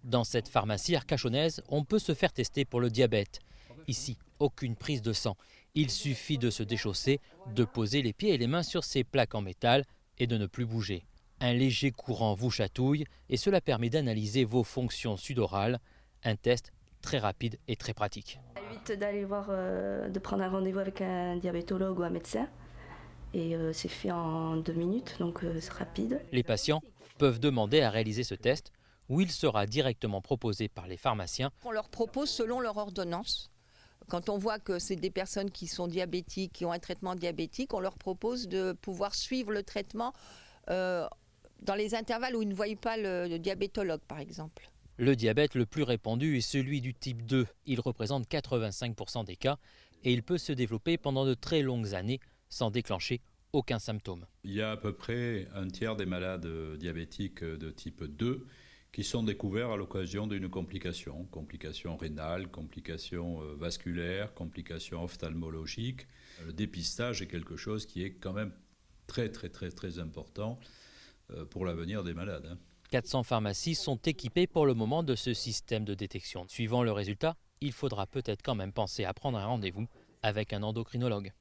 Dans cette pharmacie arcachonnaise, on peut se faire tester pour le diabète. Ici, aucune prise de sang. Il suffit de se déchausser, de poser les pieds et les mains sur ces plaques en métal et de ne plus bouger. Un léger courant vous chatouille et cela permet d'analyser vos fonctions sudorales. Un test très rapide et très pratique. Ça évite d'aller de prendre un rendez-vous avec un diabétologue ou un médecin. Et c'est fait en 2 minutes, donc c'est rapide. Les patients peuvent demander à réaliser ce test où il sera directement proposé par les pharmaciens. On leur propose selon leur ordonnance. Quand on voit que c'est des personnes qui sont diabétiques, qui ont un traitement diabétique, on leur propose de pouvoir suivre le traitement dans les intervalles où ils ne voient pas le diabétologue, par exemple. Le diabète le plus répandu est celui du type 2. Il représente 85% des cas et il peut se développer pendant de très longues années sans déclencher aucun symptôme. Il y a à peu près un tiers des malades diabétiques de type 2 qui sont découverts à l'occasion d'une complication. Complication rénale, complication vasculaire, complication ophtalmologique. Le dépistage est quelque chose qui est quand même très important pour l'avenir des malades. 400 pharmacies sont équipées pour le moment de ce système de détection. Suivant le résultat, il faudra peut-être quand même penser à prendre un rendez-vous avec un endocrinologue.